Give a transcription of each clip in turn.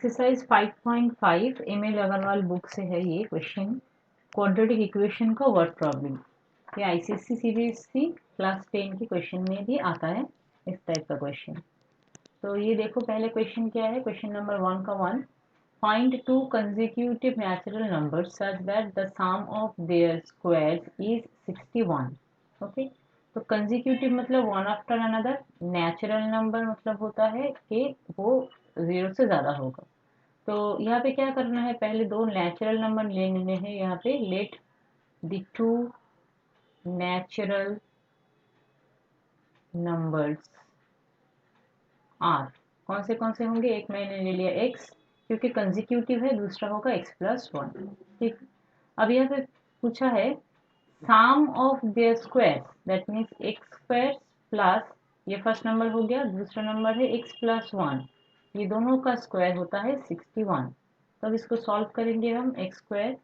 Exercise 5.5 ML Agarwal book से है ये क्वेश्चन। क्वाड्रेटिक इक्वेशन का वर्ड प्रॉब्लम। ये आईसीएससी सीबीएसई क्लास 10 के क्वेश्चन में भी आता है इस टाइप का क्वेश्चन। तो ये देखो, पहले क्वेश्चन क्या है। क्वेश्चन नंबर 1 का 1, find two consecutive natural numbers such that the sum of their squares is 61। Okay, तो कंसेक्यूटिव मतलब one after another, natural number मतलब होता है कि वो 0 से ज़्यादा होगा। तो यहाँ पे क्या करना है, पहले दो नेचुरल नंबर लेने हैं। यहाँ पे let the two natural numbers are, कौन से होंगे, एक मैंने ले लिया x क्योंकि कंसेक्यूटिव है, दूसरा होगा x+1। ठीक, अब यहाँ पे पूछा है sum of their square, that means x square plus, ये फर्स्ट नंबर हो गया, दूसरा नंबर है x+1, ये दोनों का स्क्वायर होता है 61। तो अब इसको सॉल्व करेंगे हम, एक्स स्क्वायर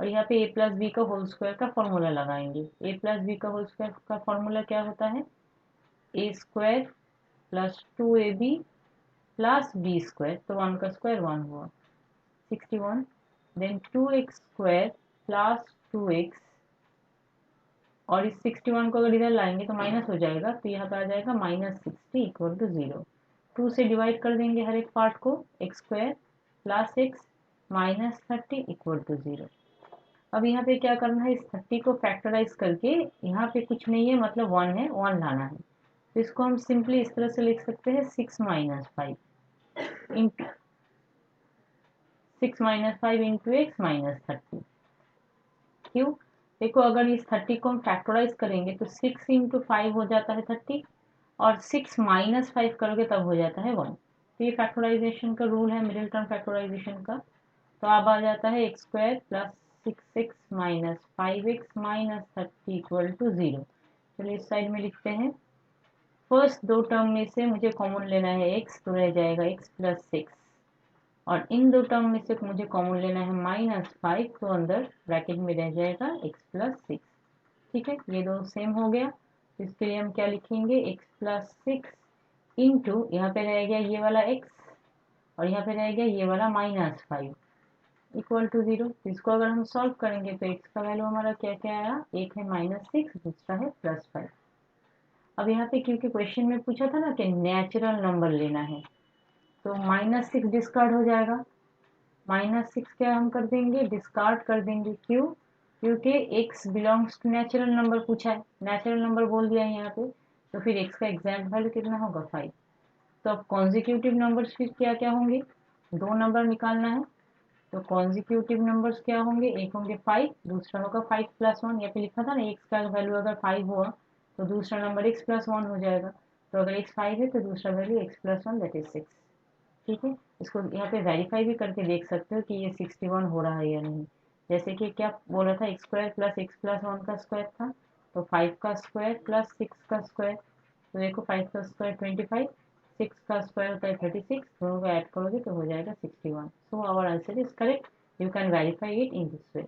और यहाँ पे a प्लस बी का होल स्क्वायर का फॉर्मूला लगाएंगे। a प्लस बी का होल स्क्वायर का फॉर्मूला क्या होता है, a square plus 2ab plus B square, तो 1 का स्क्वायर 1 हुआ 61। Then 2x square plus 2x, और इस 61 को अगर इधर लाएंगे तो माइनस हो जाएगा, तो यहाँ पे आ जाएगा -60 इक्वल टू 0। 2 से डिवाइड कर देंगे हर एक पार्ट को, X square plus X -30 equal to 0। अब यहाँ पे क्या करना है, इस 30 को फैक्टराइज करके, यहाँ पे कुछ नहीं है मतलब 1 है, 1 लाना है। तो इसको हम सिंपली इस तरह से लिख सकते हैं 6 - 5 इंटू 6 - 5 इंटू एक्स -30। क्यों, देखो अगर इस 30 को हम फैक्टराइज करेंगे तो 6 इंटू 5 हो जाता है 30, और 6 - 5 करोगे तब हो जाता है 1। तो ये फैक्टराइजेशन का रूल है, मिडिल टर्म फैक्टराइजेशन का। तो अब आ जाता है X square plus 6x minus 5x minus 30 equal to 0। चलिए इस साइड में लिखते हैं। फर्स्ट दो टर्म में से मुझे कॉमन लेना है x, तो रह जाएगा x प्लस 6, और इन दो टर्म में से मुझे कॉमन लेना है -5, तो अंदर ब्रैकेट में रह जाएगा x प्लस 6। ठीक है, ये दो सेम हो गया। तो इसके लिए हम क्या लिखेंगे, x प्लस 6 इंटू, यहाँ पे रह गया ये वाला x, और यहाँ पे रह गया ये वाला -5 इक्वल टू 0। तो इसको अगर हम सॉल्व करेंगे तो x का वैल्यू हमारा क्या क्या आया, एक है -6, दूसरा है +5। अब यहाँ पे क्योंकि क्वेश्चन में पूछा था ना कि नेचुरल नंबर लेना है, तो -6 डिस्कार्ड हो जाएगा। -6 क्या हम कर देंगे, डिस्कार्ड कर देंगे। क्यों, क्योंकि x belongs to natural number पूछा है, नेचुरल नंबर बोल दिया है यहाँ पे, तो फिर x का एग्जैक्ट वैल्यू कितना होगा, 5। तो अब कॉन्जिक्यूटिव नंबर्स फिर क्या क्या होंगे, दो नंबर निकालना है। तो कॉन्जिक्यूटिव नंबर्स क्या होंगे, एक होंगे 5, दूसरा होगा 5+1। यहाँ पे लिखा था ना x का वैल्यू अगर 5 हुआ तो दूसरा नंबर x+1 हो जाएगा। तो अगर x 5 है तो दूसरा वैल्यू x+1 दैट इज 6। ठीक है, इसको यहाँ पे वेरीफाई भी करके देख सकते हो कि ये 61 हो रहा है या नहीं। जैसे कि क्या बोला था, एक्स स्क्वायर प्लस x+1 का स्क्वायर था, तो 5 का स्क्वायर प्लस 6 का स्क्वायर, तो देखो 5 का स्क्वायर 25, 6 का स्क्वायर होता है 36, दोनों को ऐड करोगे तो हो जाएगा 61। So our answer is correct, you can verify it in this way.